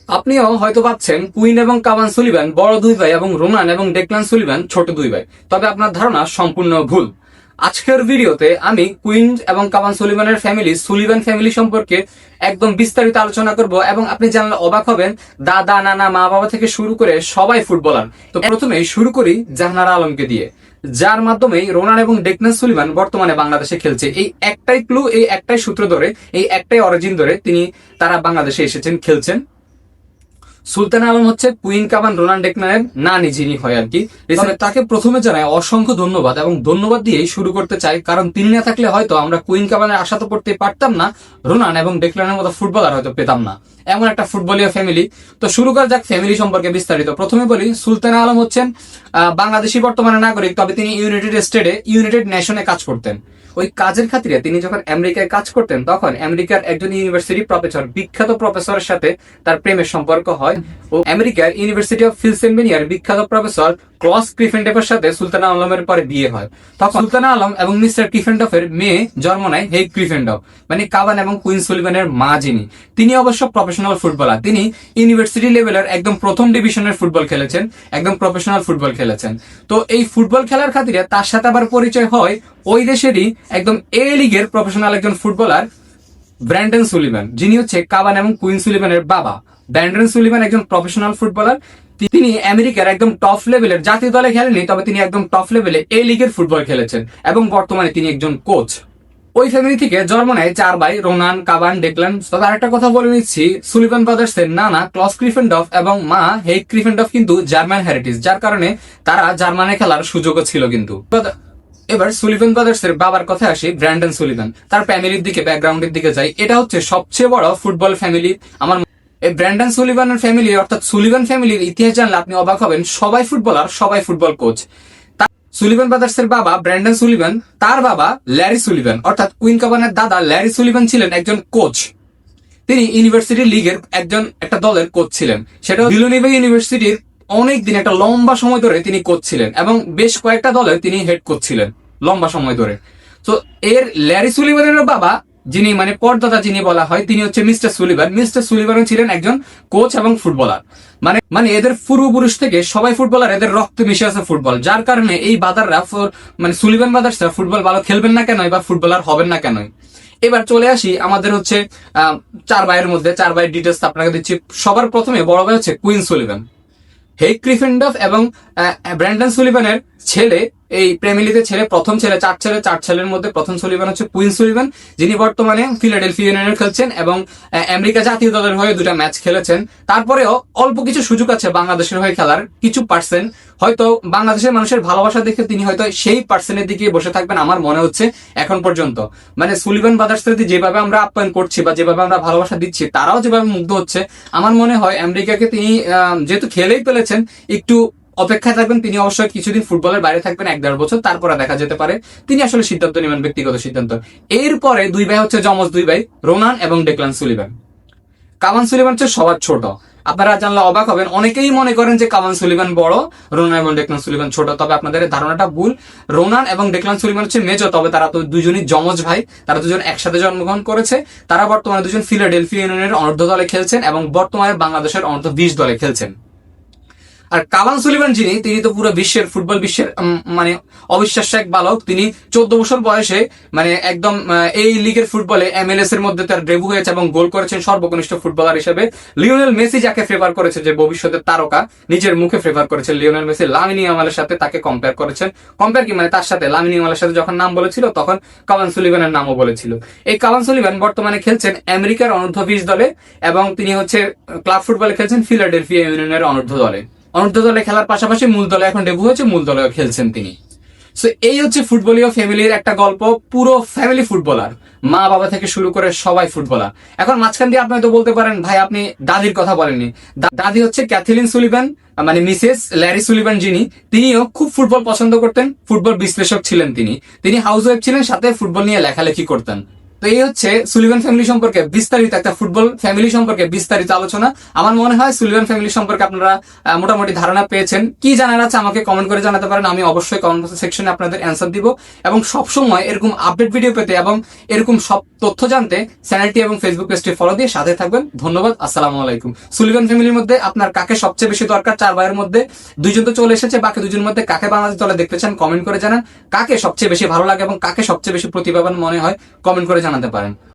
আপনিও হয়তো ভাবছেন কুইন এবং কাভান সুলিভান বড় দুই ভাই এবং রোনান এবং ডেকলান সুলিভান ছোট দুই ভাই, তবে আপনার ধারণা সম্পূর্ণ ভুল। আজকের ভিডিওতে আমি কুইন এবং কাভান সুলিভানের সুলিভান ফ্যামিলি সম্পর্কে একদম বিস্তারিত আলোচনা করব এবং আপনি জানলে অবাক হবেন, দাদা নানা মা বাবা থেকে শুরু করে সবাই ফুটবলার। তো প্রথমে শুরু করি জাহানারা আলমকে দিয়ে, যার মাধ্যমে রোনান এবং ডেকলান সুলিভান বর্তমানে বাংলাদেশে খেলছে। এই একটাই ক্লু, এই একটাই সূত্র ধরে, এই একটাই অরিজিন ধরে তারা বাংলাদেশে এসেছেন, খেলছেন। সুলতান আলম হচ্ছে কুইন কাভান রোনান ডেকলানের নানি যিনি হয় আর কি। তাকে প্রথমে জানাই অসংখ্য ধন্যবাদ এবং ধন্যবাদ দিয়েই শুরু করতে চাই, কারণ তিনি না থাকলে হয়তো আমরা কুইন কাভানের আশা তো পড়তে পারতাম না, রোনান এবং ডেকলানের মতো ফুটবলার হয়তো পেতাম না। এমন একটা ফুটবলীয় ফ্যামিলি। তো শুরু করা যাক ফ্যামিলি সম্পর্কে বিস্তারিত। প্রথমে বলি, সুলতান আলম হচ্ছেন বাংলাদেশি বর্তমানে নাগরিক, তবে তিনি ইউনাইটেড নেশনে কাজ করতেন। ওই কাজের খাতিরে তিনি যখন আমেরিকায় কাজ করতেন, তখন আমেরিকার একজন ইউনিভার্সিটি প্রফেসর, বিখ্যাত প্রফেসরের সাথে তার প্রেমের সম্পর্ক হয়। ও আমেরিকার ইউনিভার্সিটি অফ পেনসিলভেনিয়ার বিখ্যাত প্রফেসর ক্লস ক্রিফেন্ডফের সাথে সুলতান আলমের পরে বিয়ে হয়। তখন সুলতান আলম এবং মিস্টার ক্রিফেন্ডফের মেয়ে জন্ম নেয় হেগ ক্রিফেন্ডফ, মানে কাভান এবং কুইন সুলিভানের মা যিনি। তিনি অবশ্য প্রফেশনাল ফুটবলার, তিনি ইউনিভার্সিটি লেভেলের একদম প্রথম ডিভিশনের ফুটবল খেলেছেন, একদম প্রফেশনাল ফুটবল খেলেছেন। তো এই ফুটবল খেলার খাতিরে তার সাথে আবার পরিচয় হয় ওই দেশেরই একদম এ লিগের প্রফেশনাল একজন ফুটবলার ব্র্যান্ডন সুলিভান, যিনি হচ্ছে কাভান এবং কুইন সুলিভানের বাবা। ব্র্যান্ডন সুলিভান একজন প্রফেশনাল ফুটবলার। তিনি আমেরিকার একদম টপ লেভেলের, জাতীয় দলে খেলেনি, তবে তিনি একদম টপ লেভেলে এ লিগের ফুটবল খেলেছেন এবং বর্তমানে তিনি একজন কোচ। ওই ফ্যামিলি থেকে জন্ম নেয় চার ভাই, রোনান, কাভান, ডেকলান। তবে আরেকটা কথা বলে নিচ্ছি, সুলিভান ব্রাদার্স এর নানা ক্লস ক্রিফেন্ডফ এবং মা হেগ ক্রিফেন্ডফ কিন্তু জার্মান হেরিটেজ, যার কারণে তারা জার্মানে খেলার সুযোগও ছিল কিন্তু। এবার সুলিভান ব্রাদার্স এর বাবার কথা আসি, ব্র্যান্ডন সুলিভান। তার ফ্যামিলির দিকে, ব্যাকগ্রাউন্ডের দিকে যাই। এটা হচ্ছে সবচেয়ে বড় ফুটবল ফ্যামিলি আমার। এই ব্র্যান্ডন সুলিভানের ফ্যামিলি অর্থাৎ সুলিভান ফ্যামিলির ইতিহাস জানলে আপনি অবাক হবেন, সবাই ফুটবলার, সবাই ফুটবল কোচ। সুলিভান ব্রাদার্স এর বাবা ব্র্যান্ডন সুলিভান, তার বাবা ল্যারি সুলিভান অর্থাৎ কুইন কাভানের দাদা ল্যারি সুলিভান ছিলেন একজন কোচ। তিনি ইউনিভার্সিটি লিগের একটা দলের কোচ ছিলেন, সেটা ভিলোনিভা ইউনিভার্সিটির অনেক দিন, একটা লম্বা সময় ধরে তিনি কোচ ছিলেন এবং বেশ কয়েকটা দলের তিনি হেড কোচ ছিলেন লম্বা সময় ধরে। তো এর ল্যারি সুলিভানের বাবা যিনি, মানে পরদাদা যিনি বলা হয়, তিনি হচ্ছে মিস্টার সুলিভান। মিস্টার সুলিভান ছিলেন একজন কোচ এবং ফুটবলার। মানে এদের পূর্বপুরুষ থেকে সবাই ফুটবলার, এদের রক্তে মিশে আছে ফুটবল, যার কারণে এই বাদাররা, মানে সুলিভান বাদার্সরা ফুটবল ভালো খেলবেন না কেন বা ফুটবলার হবেন না কেন। এবার চলে আসি আমাদের হচ্ছে চার ভাইয়ের মধ্যে, চার ভাইয়ের ডিটেলস আপনাকে দিচ্ছি। সবার প্রথমে বড় ভাই হচ্ছে কুইন সুলিভান। হেগ ক্রিফেন্ডফ এবং ব্র্যান্ডন সুলিভানের ছেলে, এই ফ্যামিলিতে প্রথম ছেলে, চার ছেলের মধ্যে প্রথম সুলিভান হচ্ছে কুইন সুলিভান, যিনি বর্তমানে ফিলাডেলফিয়া ইউনাইটেড খেলছেন এবং আমেরিকা জাতীয় দলের হয়ে 2টা ম্যাচ খেলেছেন। তারপরেও অল্প কিছু সুযোগ আছে বাংলাদেশের হয়ে খেলার, কিছু পার্সেন্ট। হয়তো বাংলাদেশের মানুষের ভালোবাসা দেখে তিনি হয়তো সেই পার্সেন্টের দিকে বসে থাকবেন আমার মনে হচ্ছে এখন পর্যন্ত। মানে সুলিভান ব্রাদার্সদের যেভাবে আমরা আপ্যায়ন করছি বা যেভাবে আমরা ভালোবাসা দিচ্ছি, তারাও যেভাবে মুগ্ধ হচ্ছে, আমার মনে হয় আমেরিকাকে তিনি যেহেতু খেলেই পেলেছেন, একটু অপেক্ষায় থাকবেন। তিনি অবশ্যই কিছুদিন ফুটবলের বাইরে থাকবেন, 1-1.5 বছর, তারপরে দেখা যেতে পারে তিনি আসলে সিদ্ধান্ত নেবেন, ব্যক্তিগত সিদ্ধান্ত। এরপরে দুই ভাই হচ্ছে যমজ দুই ভাই, রোনান এবং ডেকলান সুলিভান। কাভান সুলিভান হচ্ছে সবার ছোট। আপনারা জানলে অবাক হবেন, অনেকেই মনে করেন যে কাভান সুলিভান বড়, রোনান এবং ডেকলান সুলিভান ছোট, তবে আপনাদের ধারণাটা ভুল। রোনান এবং ডেকলান সুলিভান হচ্ছে মেজর, তবে তারা তো দুজনই যমজ ভাই, তারা দুজন একসাথে জন্মগ্রহণ করেছে। তারা বর্তমানে দুজন ফিলাডেলফিয়া ইউনিয়নের অনূর্ধ্ব দলে খেলছেন এবং বর্তমানে বাংলাদেশের অনূর্ধ্ব 20 দলে খেলছেন। আর কাভান সুলিভান তিনি তো পুরো ফুটবল বিশ্বের মানে অবিশ্বাস্য এক বালক। তিনি 14 বছর বয়সে, মানে একদম এই লিগের ফুটবলে MLS এর মধ্যে তার ডেবু হয়েছে এবং গোল করেছেন সর্বকনিষ্ঠ ফুটবলার হিসেবে। লিওনেল মেসি যাকে ফেভার করেছে, যে ভবিষ্যতের তারকা, নিজের মুখে ফেভার করেছেন লিওনেল মেসি, লামিন ইয়ামালের সাথে তাকে কম্পেয়ার করেছেন। কম্পেয়ার কি, মানে তার সাথে লামিন ইয়ামালের সাথে যখন নাম বলেছিল, তখন কাভান সুলিভানের নামও বলেছিল। এই কাভান সুলিভান বর্তমানে খেলছেন আমেরিকার অনূর্ধ্ব 20 দলে এবং তিনি হচ্ছে ক্লাব ফুটবলে খেলছেন ফিলাডেলফিয়া ইউনিয়নের অনূর্ধ্ব দলে খেলার পাশাপাশি মূল দলে এখন ডেবু হয়েছে, মূল দলেও খেলছেন তিনি। সো এই হচ্ছে ফুটবলীয় ফ্যামিলির একটা গল্প, পুরো ফ্যামিলি ফুটবলার, মা বাবা থেকে শুরু করে সবাই ফুটবলার। এখন মাঝখান দিয়ে আপনি তো বলতে পারেন, ভাই আপনি দাদির কথা বলেননি। দাদি হচ্ছে ক্যাথলিন সুলিভান, মানে মিসেস ল্যারি সুলিভান, তিনিও খুব ফুটবল পছন্দ করতেন, ফুটবল বিশ্লেষক ছিলেন তিনি হাউস ওয়াইফ ছিলেন, সাথে ফুটবল নিয়ে লেখালেখি করতেন। তো এই হচ্ছে সুলিভান ফ্যামিলি সম্পর্কে বিস্তারিত, একটা ফুটবল ফ্যামিলি সম্পর্কে বিস্তারিত আলোচনা। আমার মনে হয় সুলিভান ফ্যামিলি সম্পর্কে আপনারা মোটামুটি ধারণা পেয়েছেন। কি জানার আছে আমাকে কমেন্ট করে জানাতে পারেন, আমি অবশ্যই কমেন্ট সেকশনে আপনাদের অ্যান্সার দিব। এবং সবসময় এরকম আপডেট ভিডিও পেতে এবং এরকম সব তথ্য জানতে চ্যানেলটি এবং ফেসবুক পেজটি ফলো দিয়ে সাথে থাকবেন। ধন্যবাদ, আসসালামু আলাইকুম। সুলিভান ফ্যামিলির মধ্যে আপনার কাকে সবচেয়ে বেশি দরকার? 4 ভাইয়ের মধ্যে 2 জন তো চলে এসেছে, বাকি 2 জনের মধ্যে কাকে বাংলাদেশ দলে দেখতে চান কমেন্ট করে জানান। কাকে সবচেয়ে বেশি ভালো লাগে এবং কাকে সবচেয়ে বেশি প্রতিভাবান মনে হয় কমেন্ট করে জানাতে পারেন।